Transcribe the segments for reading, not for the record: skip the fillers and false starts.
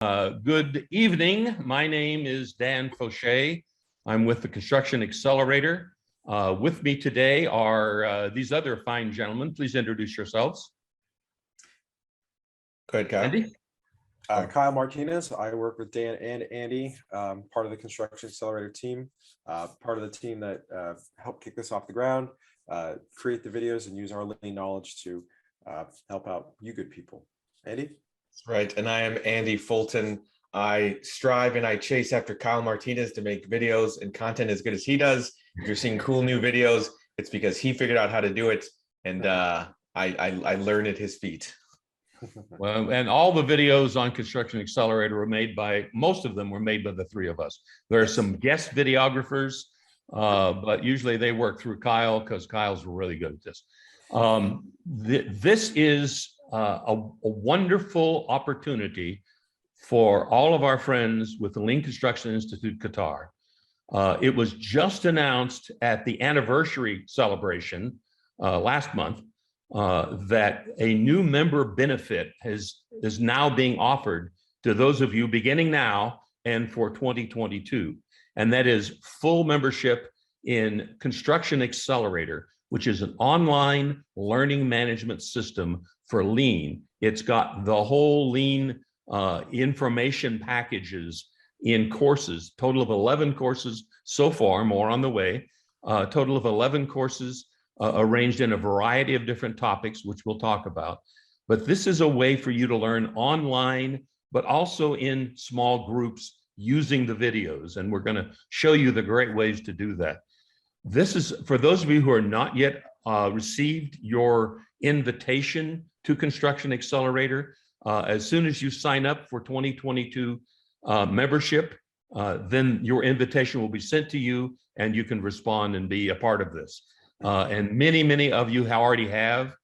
Good evening. My name is Dan Fauchier. I'm with the Construction Accelerator. With me today are these other fine gentlemen. Please introduce yourselves. Go ahead, Kyle. Andy? Kyle Martinez. I work with Dan and Andy, part of the Construction Accelerator team, part of the team that helped kick this off the ground, create the videos, and use our lean knowledge to help out you good people. Andy? Right, and I am Andy Fulton. I strive and I chase after Kyle Martinez to make videos and content as good as he does. If you're seeing cool new videos, it's because he figured out how to do it, and I learned at his feet. Well, and all the videos on Construction Accelerator were made by, most of them were made by the three of us. There are some guest videographers, but usually they work through Kyle because Kyle's really good at this. This is a wonderful opportunity for all of our friends with the Lean Construction Institute Qatar. It was just announced at the anniversary celebration last month that a new member benefit is now being offered to those of you beginning now and for 2022. And that is full membership in Construction Accelerator, which is an online learning management system for Lean. It's got the whole Lean information packages in courses, total of 11 courses so far, more on the way, total of 11 courses arranged in a variety of different topics, which we'll talk about. But this is a way for you to learn online, but also in small groups using the videos. And we're gonna show you the great ways to do that. This is, for those of you who are not yet received your invitation to Construction Accelerator, as soon as you sign up for 2022 membership, then your invitation will be sent to you and you can respond and be a part of this. And many of you already have.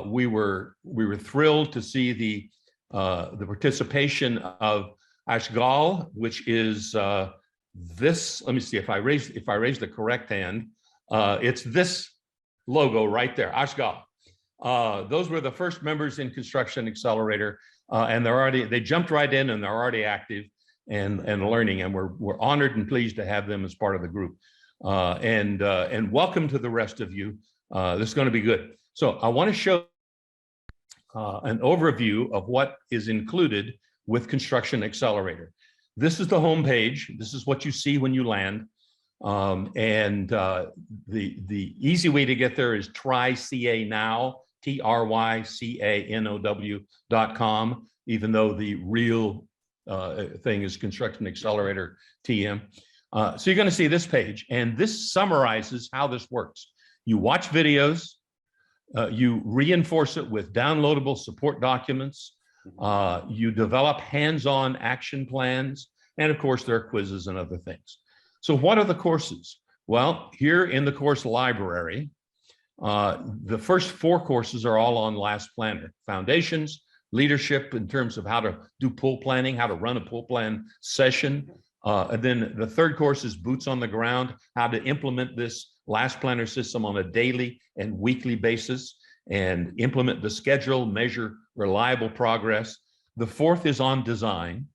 We were thrilled to see the participation of Ashgal, which is this. Let me see if I raise the correct hand. It's this logo right there, Ashgal. Those were the first members in Construction Accelerator, and they jumped right in and they're already active and learning, and we're honored and pleased to have them as part of the group. And welcome to the rest of you. This is going to be good. So I want to show an overview of what is included with Construction Accelerator. This is the home page. This is what you see when you land. The easy way to get there is trycanow, trycanow.com, even though the real thing is Construction Accelerator TM. So you're going to see this page, and this summarizes how this works. You watch videos, you reinforce it with downloadable support documents, you develop hands-on action plans, and of course there are quizzes and other things. So what are the courses? Well, here in the course library, the first 4 courses are all on Last Planner: Foundations, Leadership in terms of how to do pull planning, how to run a pull plan session. And then the 3rd course is Boots on the Ground, how to implement this Last Planner system on a daily and weekly basis and implement the schedule, measure reliable progress. The 4th is on Design.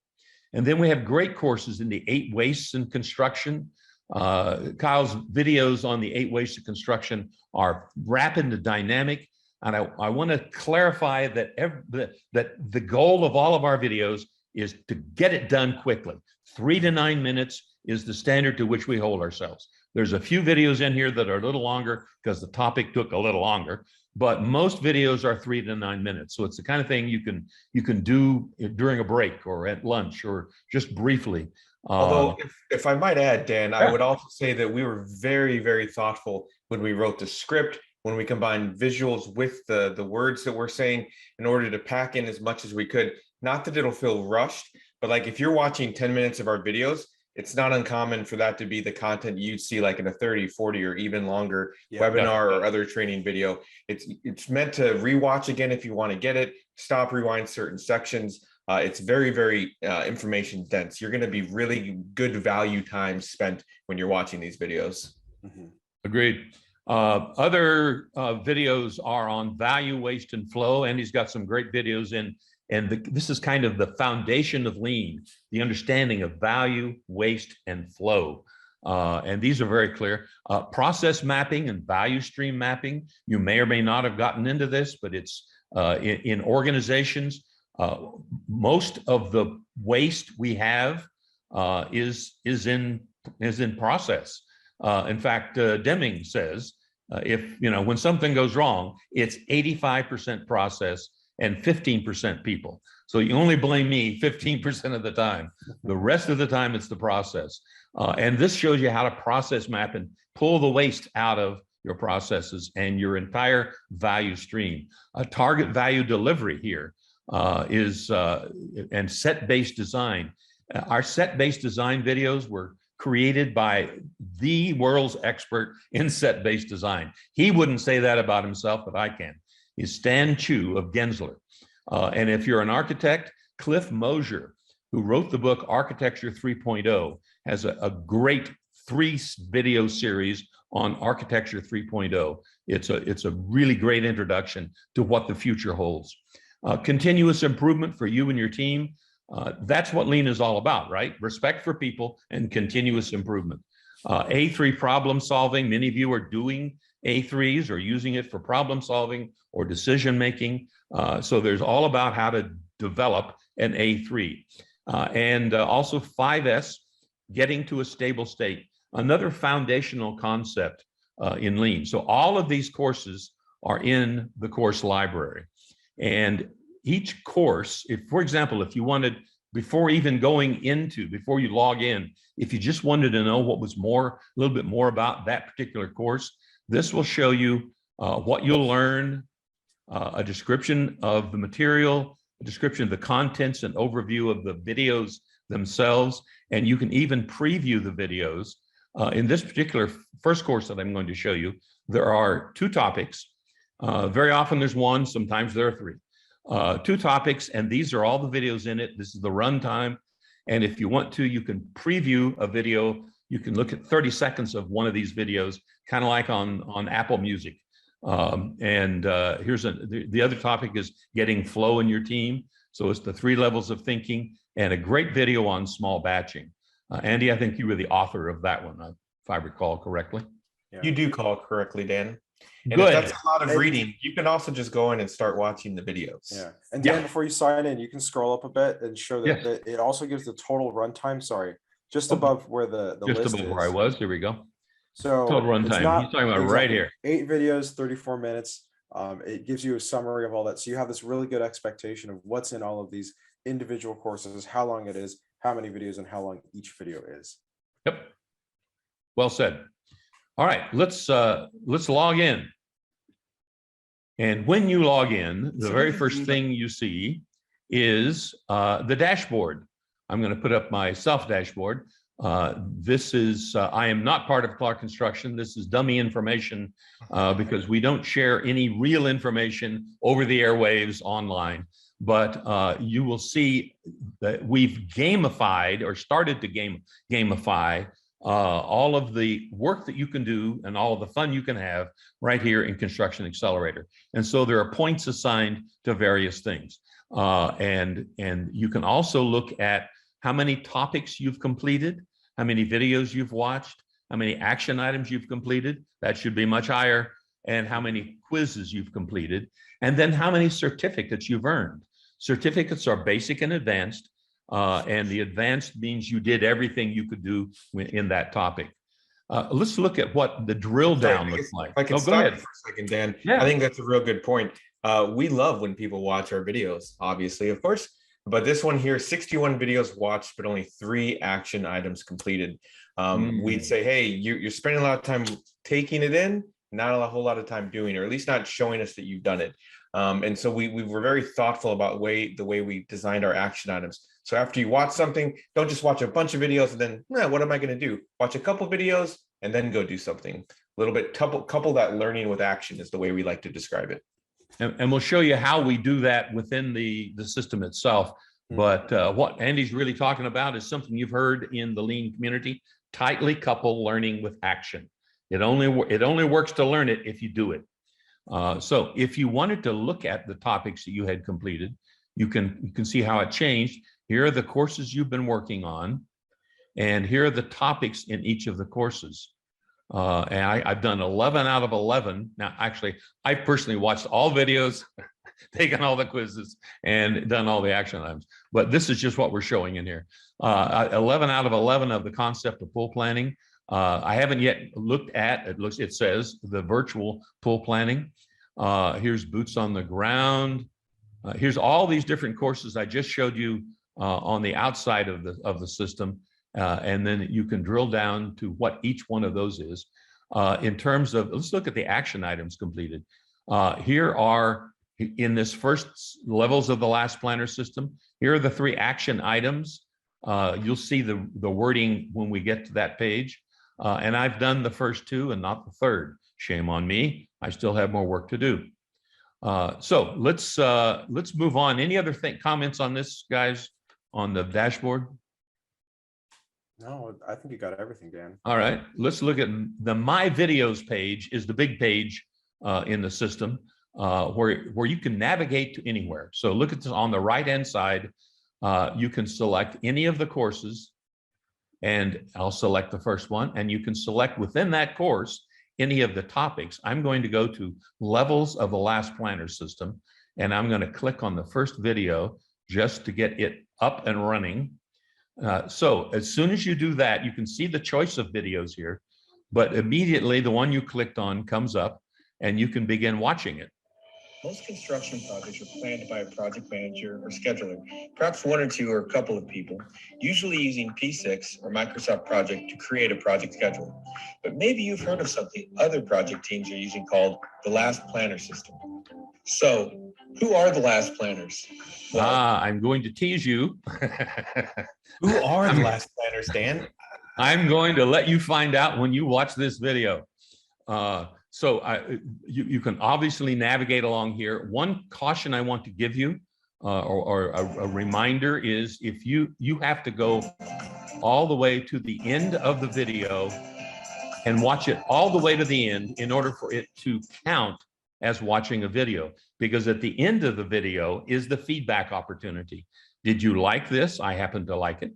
And then we have great courses in the 8 wastes in construction. Kyle's videos on the 8 wastes of construction are rapid and dynamic. And I want to clarify that the goal of all of our videos is to get it done quickly. 3 to 9 minutes is the standard to which we hold ourselves. There's a few videos in here that are a little longer because the topic took a little longer, but most videos are 3 to 9 minutes. So it's the kind of thing you can do during a break or at lunch or just briefly. Although, if I might add, Dan, I would also say that we were very thoughtful when we wrote the script, when we combined visuals with the words that we're saying in order to pack in as much as we could. Not that it'll feel rushed, but like if you're watching 10 minutes of our videos, it's not uncommon for that to be the content you'd see like in a 30, 40, or even longer webinar or other training video. It's meant to rewatch again if you want to get it, stop, rewind certain sections. It's very information dense. You're going to be really good value time spent when you're watching these videos. Agreed. Other videos are on value, waste, and flow, and he's got some great videos And this is kind of the foundation of lean, the understanding of value, waste, and flow. And these are very clear. Process mapping and value stream mapping. You may or may not have gotten into this, but it's in organizations. Most of the waste we have is in process. In fact, Deming says when something goes wrong, it's 85% process and 15% people. So you only blame me 15% of the time. The rest of the time, it's the process. And this shows you how to process map and pull the waste out of your processes and your entire value stream. A target value delivery here is and set-based design. Our set-based design videos were created by the world's expert in set-based design. He wouldn't say that about himself, but I can. Is Stan Chu of Gensler. And if you're an architect, Cliff Mosier, who wrote the book Architecture 3.0, has a great 3-video series on Architecture 3.0. It's a really great introduction to what the future holds. Continuous improvement for you and your team. That's what lean is all about, right? Respect for people and continuous improvement. A3 problem solving. Many of you are doing A3s or using it for problem solving or decision making. So there's all about how to develop an A3. And also 5S, getting to a stable state. Another foundational concept in lean. So all of these courses are in the course library. And each course, for example, if you wanted, before you log in, if you just wanted to know what was a little bit more about that particular course, this will show you what you'll learn, a description of the material, a description of the contents, and overview of the videos themselves. And you can even preview the videos. In this particular first course that I'm going to show you, there are 2 topics. Very often there's 1, sometimes there are 3. 2 topics, and these are all the videos in it. This is the runtime. And if you want to, you can preview a video. You can look at 30 seconds of one of these videos, kind of like on Apple Music. Here's the other topic is getting flow in your team. So it's the 3 levels of thinking, and a great video on small batching. Andy, I think you were the author of that one, if I recall correctly. Yeah. You do call correctly, Dan. And Good. if that's a lot of reading, you can also just go in and start watching the videos. Yeah. And Dan, before you sign in, you can scroll up a bit and show that it also gives the total runtime. Sorry, just above where the just list above is. where I was. Here we go. So total runtime. He's talking about right here. 8 videos, 34 minutes. It gives you a summary of all that. So you have this really good expectation of what's in all of these individual courses, how long it is, how many videos, and how long each video is. Yep. Well said. All right, let's log in. And when you log in, the very first thing you see is the dashboard. I'm going to put up my self-dashboard. This is, I am not part of Clark Construction. This is dummy information because we don't share any real information over the airwaves online. But you will see that we've gamified or started to gamify all of the work that you can do and all of the fun you can have right here in Construction Accelerator. And so there are points assigned to various things. And you can also look at how many topics you've completed, how many videos you've watched, how many action items you've completed. That should be much higher. And how many quizzes you've completed, and then how many certificates you've earned. Certificates are basic and advanced. And the advanced means you did everything you could do in that topic. Let's look at what the drill down looks like. If I can stop for a second, Dan. Yeah. I think that's a real good point. We love when people watch our videos, obviously, of course. But this one here, 61 videos watched, but only 3 action items completed. We'd say, hey, you're spending a lot of time taking it in, not a whole lot of time doing it, or at least not showing us that you've done it. And so we were very thoughtful about the way we designed our action items. So after you watch something, don't just watch a bunch of videos and then, what am I going to do? Watch a couple videos and then go do something. A little bit, couple that learning with action is the way we like to describe it. And we'll show you how we do that within the system itself. But what Andy's really talking about is something you've heard in the lean community: tightly couple learning with action. It only works to learn it if you do it. So if you wanted to look at the topics that you had completed, you can see how it changed. Here are the courses you've been working on, and here are the topics in each of the courses. And I've done 11 out of 11. Now, actually, I personally watched all videos, taken all the quizzes, and done all the action items. But this is just what we're showing in here. 11 out of 11 of the concept of pool planning. I haven't yet looked at, it says the virtual pool planning. Here's boots on the ground. Here's all these different courses I just showed you on the outside of the system. And then you can drill down to what each one of those is. In terms of, let's look at the action items completed. Here are, in this first levels of the last planner system, here are the 3 action items. You'll see the wording when we get to that page. And I've done the first 2 and not the third. Shame on me. I still have more work to do. So let's move on. Any other comments on this, guys, on the dashboard? No, I think you got everything, Dan. All right, let's look at the My Videos page. Is the big page in the system where you can navigate to anywhere. So look at this on the right-hand side. You can select any of the courses, and I'll select the first one, and you can select within that course any of the topics. I'm going to go to Levels of the Last Planner System, and I'm going to click on the first video just to get it up and running. So as soon as you do that, you can see the choice of videos here, but immediately the one you clicked on comes up and you can begin watching it. Most construction projects are planned by a project manager or scheduler, perhaps 1 or 2 or a couple of people, usually using P6 or Microsoft Project to create a project schedule. But maybe you've heard of something other project teams are using called the Last Planner System. So who are the Last Planners? Well, I'm going to tease you. Who are the last planners, Dan? I'm going to let you find out when you watch this video. So you can obviously navigate along here. One caution I want to give you, or a reminder, is if you have to go all the way to the end of the video and watch it all the way to the end in order for it to count as watching a video, because at the end of the video is the feedback opportunity. Did you like this? I happen to like it.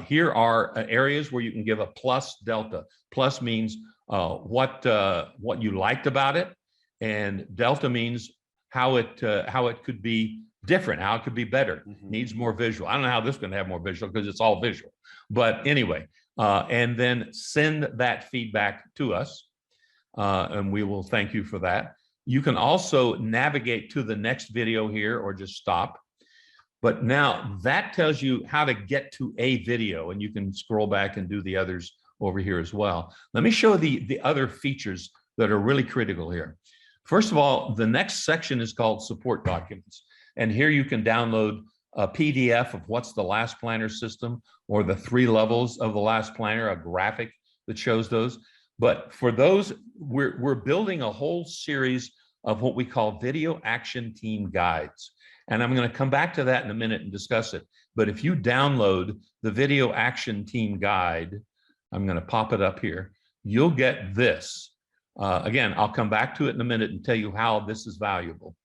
Here are areas where you can give a plus delta. Plus means what you liked about it, and delta means how it could be different, how it could be better. Needs more visual. I don't know how this is going to have more visual because it's all visual. But anyway, and then send that feedback to us, and we will thank you for that. You can also navigate to the next video here or just stop. But now that tells you how to get to a video, and you can scroll back and do the others over here as well. Let me show the other features that are really critical here. First of all, the next section is called Support Documents. And here you can download a PDF of what's the Last Planner System, or the 3 levels of the Last Planner, a graphic that shows those. But for those, we're building a whole series of what we call video action team guides. And I'm going to come back to that in a minute and discuss it. But if you download the video action team guide, I'm going to pop it up here, you'll get this. Again, I'll come back to it in a minute and tell you how this is valuable,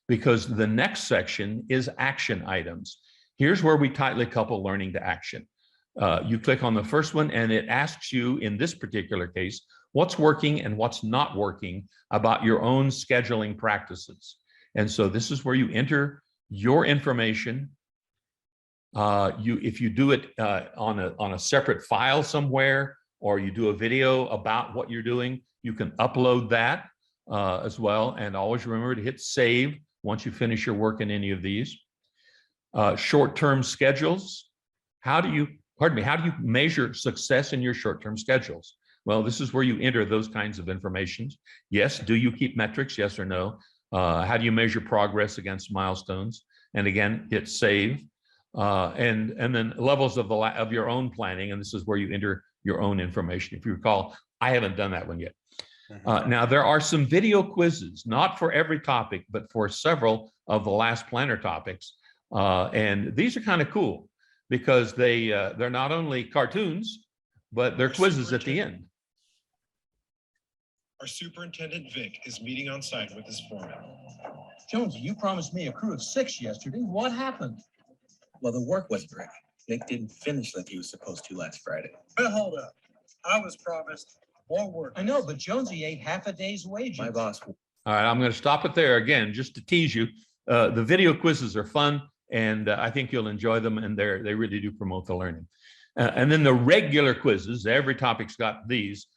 because the next section is action items. Here's where we tightly couple learning to action. You click on the first one and it asks you, in this particular case, what's working and what's not working about your own scheduling practices. And so this is where you enter your information. If you do it on a separate file somewhere, or you do a video about what you're doing, you can upload that as well. And always remember to hit save once you finish your work in any of these. Short-term schedules. How do you measure success in your short-term schedules? Well, this is where you enter those kinds of information. Yes, do you keep metrics? Yes or no? How do you measure progress against milestones? And again, hit save. And then levels of your own planning, and this is where you enter your own information. If you recall, I haven't done that one yet. Now, there are some video quizzes, not for every topic, but for several of the Last Planner topics. And these are kind of cool because they're not only cartoons, but they're quizzes at the end. Our Superintendent Vic is meeting on site with this format. Jonesy, you promised me a crew of 6 yesterday. What happened? Well, the work wasn't ready. Nick didn't finish like he was supposed to last Friday. But hold up. I was promised more work. I know, but Jonesy ate half a day's wages. My boss. All right, I'm going to stop it there again, just to tease you. The video quizzes are fun, and I think you'll enjoy them, and they really do promote the learning. And then the regular quizzes, every topic's got these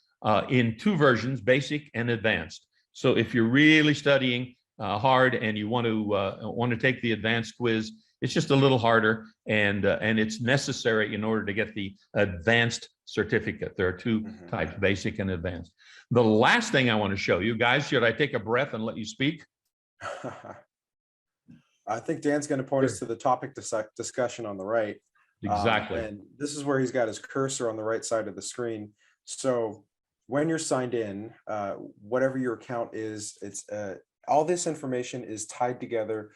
in 2 versions, basic and advanced. So if you're really studying hard and you want to take the advanced quiz, it's just a little harder, and it's necessary in order to get the advanced certificate. There are 2 types, basic and advanced. The last thing I want to show you guys, should I take a breath and let you speak? I think Dan's going to point us to the topic discussion on the right. Exactly. And this is where he's got his cursor on the right side of the screen. So when you're signed in, whatever your account is, it's all this information is tied together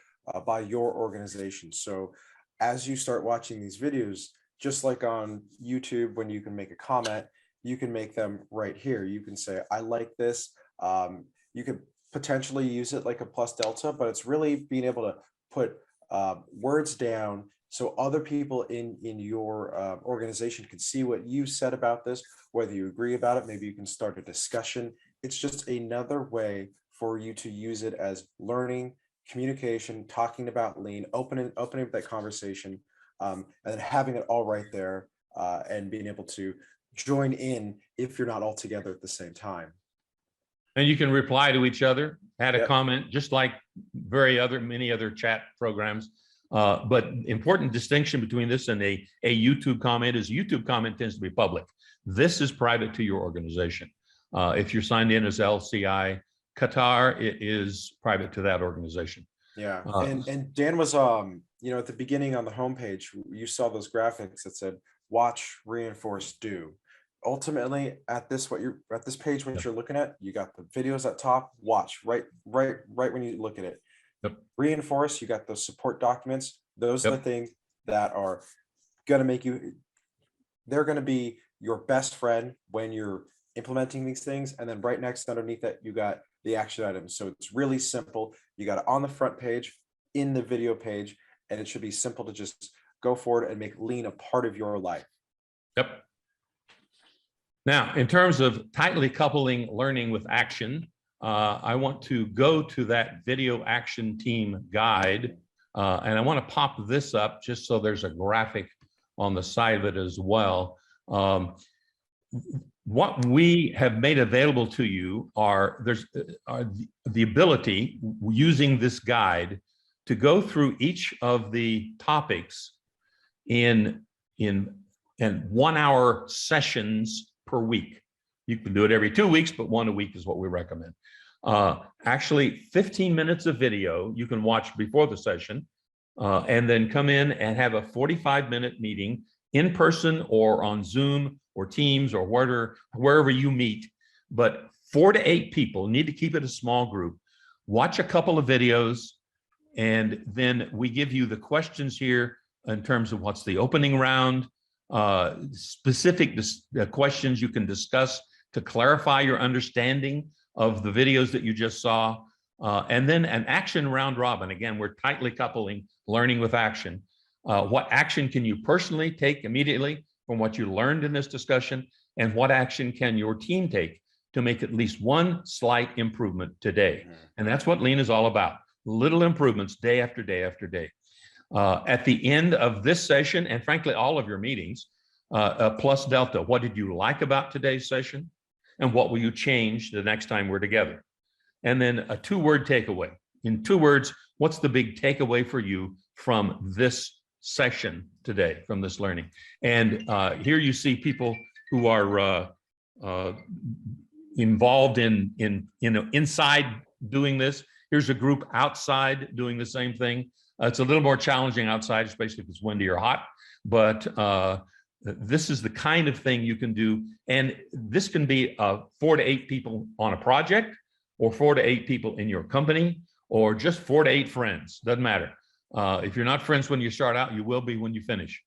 by your organization. So as you start watching these videos, just like on YouTube, when you can make a comment, you can make them right here. You can say, I like this. You could potentially use it like a plus delta, but it's really being able to put words down so other people in your organization can see what you said about this, whether you agree about it. Maybe you can start a discussion. It's just another way for you to use it as learning, communication, talking about lean, opening up that conversation, and then having it all right there, and being able to join in if you're not all together at the same time. And you can reply to each other, add a Yep. comment, just like many other chat programs. But important distinction between this and a YouTube comment is YouTube comment tends to be public. This is private to your organization. If you're signed in as LCI Qatar, it is private to that organization. Yeah, and Dan was at the beginning on the homepage, you saw those graphics that said watch, reinforce, do. Ultimately, at this page, what you're looking at, you got the videos at top. Watch right when you look at it. Yep. Reinforce, you got those support documents. Those are the things that are going to make you. They're going to be your best friend when you're implementing these things. And then right next underneath that, you got the action items. So it's really simple. You got it on the front page, in the video page, and it should be simple to just go forward and make lean a part of your life. Yep. Now, in terms of tightly coupling learning with action, I want to go to that video action team guide, and I want to pop this up just so there's a graphic on the side of it as well. What we have made available to you are the ability, using this guide, to go through each of the topics in 1 hour sessions per week. You can do it every 2 weeks, but 1 a week is what we recommend. Actually, 15 minutes of video you can watch before the session, and then come in and have a 45-minute meeting in person or on Zoom or Teams or wherever you meet. But 4 to 8 people, need to keep it a small group. Watch a couple of videos, and then we give you the questions here in terms of what's the opening round, specific questions you can discuss to clarify your understanding of the videos that you just saw, and then an action round robin. Again, we're tightly coupling learning with action. What action can you personally take immediately from what you learned in this discussion, and what action can your team take to make at least one slight improvement today? And that's what lean is all about. Little improvements day after day after day. At the end of this session, and frankly, all of your meetings, plus delta, what did you like about today's session? And what will you change the next time we're together? And then a 2-word takeaway. In 2 words, what's the big takeaway for you from this session today, from this learning? And here you see people who are involved in inside doing this. Here's a group outside doing the same thing. It's a little more challenging outside, especially if it's windy or hot, but this is the kind of thing you can do. And this can be 4 to 8 people on a project, or 4 to 8 people in your company, or just 4 to 8 friends, doesn't matter. If you're not friends when you start out, you will be when you finish.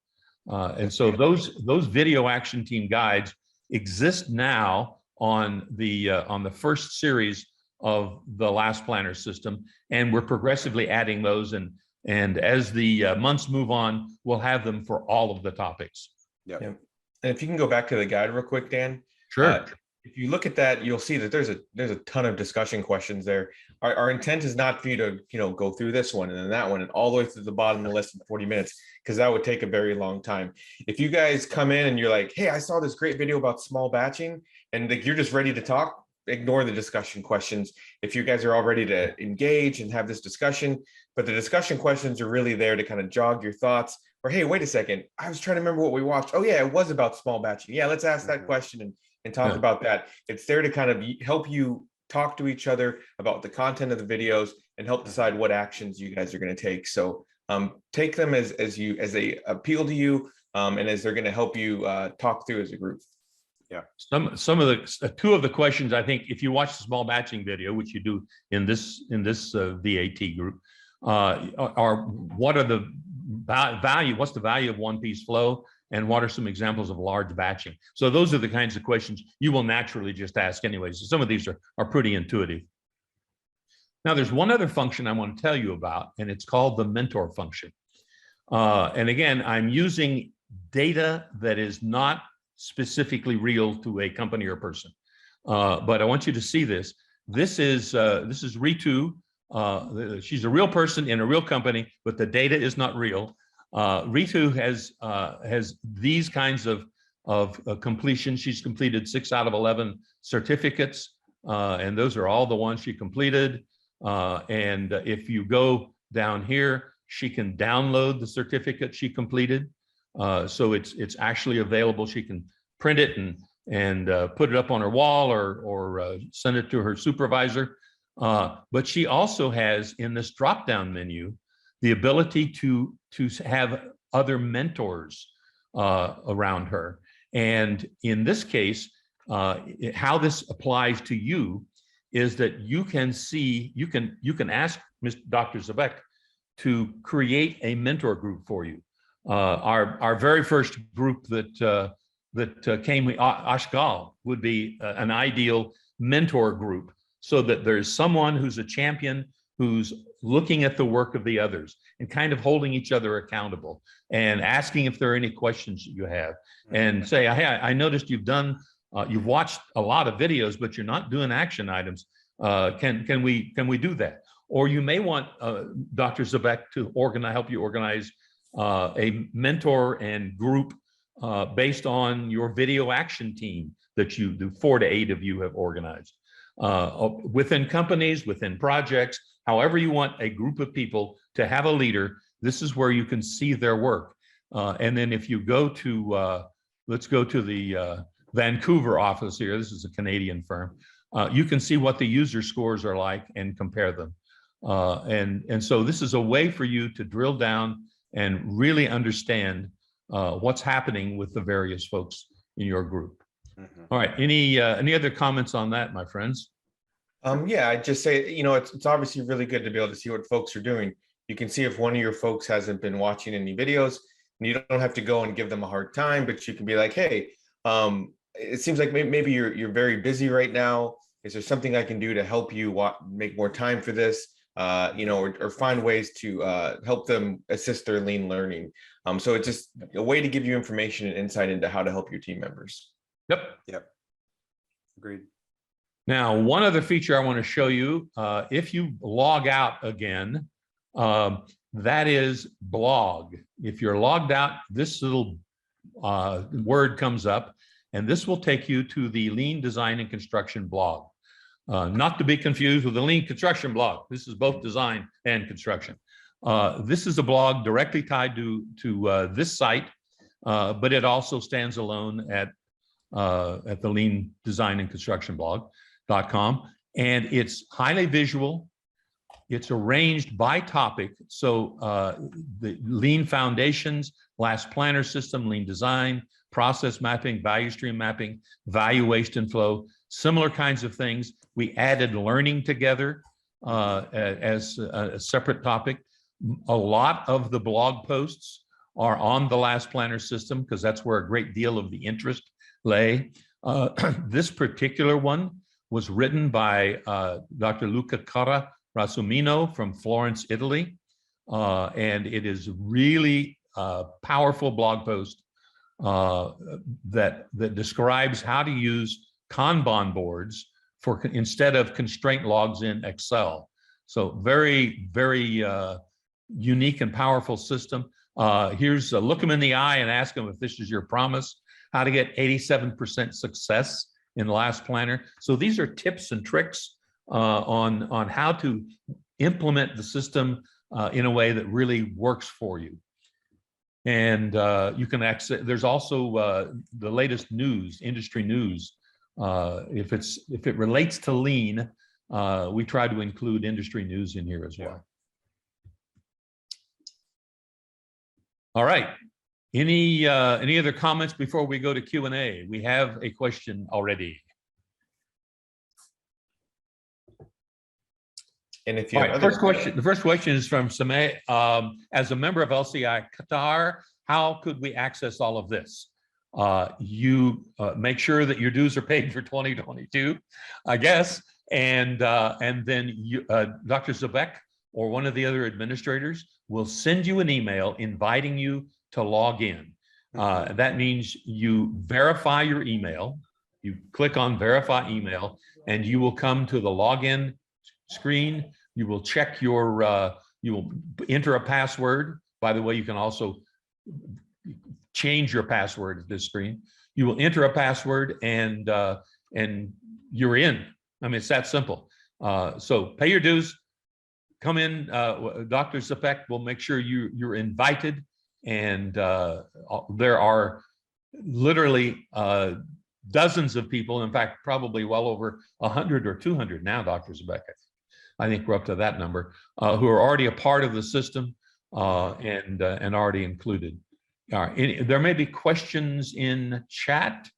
And so those video action team guides exist now on the first series of the last planner system, and we're progressively adding those. And as the months move on, we'll have them for all of the topics. Yeah. And if you can go back to the guide real quick, Dan. Sure. If you look at that, you'll see that there's a ton of discussion questions there. Our intent is not for you to, go through this one and then that one and all the way to the bottom in less than 40 minutes, because that would take a very long time. If you guys come in and you're like, hey, I saw this great video about small batching, and like you're just ready to talk, ignore the discussion questions. If you guys are all ready to engage and have this discussion, but the discussion questions are really there to kind of jog your thoughts, or hey, wait a second, I was trying to remember what we watched. Oh yeah, it was about small batching. Yeah, let's ask that question and talk about that. It's there to kind of help you talk to each other about the content of the videos and help decide what actions you guys are going to take. So take them as they appeal to you, and as they're going to help you talk through as a group. Yeah. Some of the two of the questions, I think, if you watch the small batching video, which you do in this VAT group, are what are the value? What's the value of one piece flow? And what are some examples of large batching? So those are the kinds of questions you will naturally just ask anyway. So some of these are pretty intuitive. Now, there's one other function I want to tell you about, and it's called the mentor function. And again, I'm using data that is not specifically real to a company or person. But I want you to see this. This is Ritu. She's a real person in a real company, but the data is not real. Ritu has these kinds of completion. She's completed 6 out of 11 certificates, and those are all the ones she completed. And if you go down here, she can download the certificate she completed. So it's actually available. She can print it and put it up on her wall or send it to her supervisor. But she also has, in this drop-down menu, the ability to have other mentors around her. And in this case, how this applies to you is that you can see, you can ask Dr. Zabek to create a mentor group for you. Our very first group that came, Ashgal, would be an ideal mentor group, so that there's someone who's a champion, who's looking at the work of the others and kind of holding each other accountable and asking if there are any questions that you have, and say, hey, I noticed you've watched a lot of videos, but you're not doing action items. Can we do that? Or you may want Dr. Zabek to help you organize a mentor and group based on your video action team that the 4 to 8 of you have organized. Within companies, within projects, however you want a group of people to have a leader, this is where you can see their work. And then if you go to, let's go to the Vancouver office here, this is a Canadian firm, you can see what the user scores are like and compare them. And so this is a way for you to drill down and really understand what's happening with the various folks in your group. All right, any other comments on that, my friends? Yeah, I'd just say, it's obviously really good to be able to see what folks are doing. You can see if one of your folks hasn't been watching any videos, and you don't have to go and give them a hard time, but you can be like, hey, it seems like maybe you're very busy right now. Is there something I can do to help you make more time for this? Or find ways to help them assist their lean learning. So it's just a way to give you information and insight into how to help your team members. Yep. Agreed. Now, one other feature I want to show you, if you log out again, that is blog. If you're logged out, this little word comes up, and this will take you to the Lean Design and Construction blog. Not to be confused with the Lean Construction blog. This is both design and construction. This is a blog directly tied to this site, but it also stands alone at the Lean Design and Construction blog.com. And it's highly visual. It's arranged by topic. So the Lean Foundations, Last Planner System, Lean Design, Process Mapping, Value Stream Mapping, Value Waste and Flow, similar kinds of things. We added learning together as a separate topic. A lot of the blog posts are on the Last Planner System because that's where a great deal of the interest lay. This particular one was written by Dr. Luca Cara Rasumino from Florence, Italy. And it is really a powerful blog post that describes how to use Kanban boards for instead of constraint logs in Excel. So very, very unique and powerful system. Here's look them in the eye and ask them if this is your promise. How to get 87% success in Last Planner. So these are tips and tricks on how to implement the system in a way that really works for you. And you can access, there's also the latest news, industry news. If it relates to lean, we try to include industry news in here as well. All right. Any other comments before we go to Q&A? We have a question already. And if you All have right, other the first question is from Sameh. As a member of LCI Qatar, how could we access all of this? You make sure that your dues are paid for 2022, I guess, and then you, Dr. Zabek or one of the other administrators will send you an email inviting you to log in. That means you verify your email. You click on verify email, and you will come to the login screen. You will check your, you will enter a password. By the way, you can also change your password at this screen. You will enter a password and you're in. I mean, it's that simple. So pay your dues, come in. Dr. Zapek will make sure you're invited. And there are literally dozens of people, in fact, probably well over 100 or 200 now, Dr. Zabek. I think we're up to that number, who are already a part of the system and already included. All right, there may be questions in chat.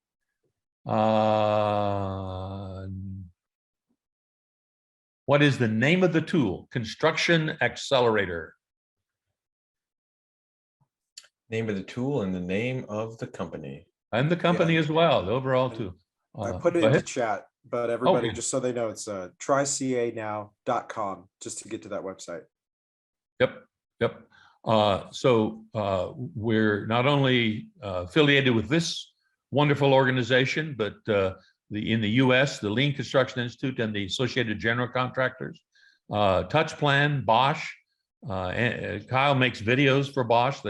What is the name of the tool? Construction Accelerator. name of the tool and the name of the company. And the company as well, the overall tool. I put it into chat, but everybody, Okay. just so they know, it's trycanow.com just to get to that website. Yep, yep. So we're not only affiliated with this wonderful organization, but in the US, the Lean Construction Institute and the Associated General Contractors, TouchPlan, Bosch. Kyle makes videos for Bosch.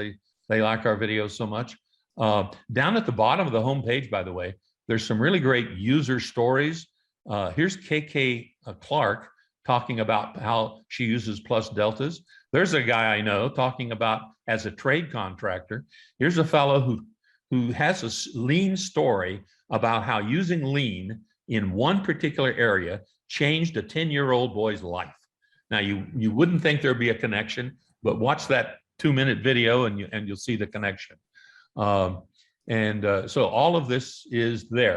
They like our videos so much. Down at the bottom of the homepage, by the way, there's some really great user stories. Here's KK Clark talking about how she uses plus deltas. There's a guy I know talking about as a trade contractor. Here's a fellow who has a lean story about how using lean in one particular area changed a 10-year-old boy's life. Now you wouldn't think there'd be a connection, but watch that 2-minute video and you'll see the connection. So all of this is there.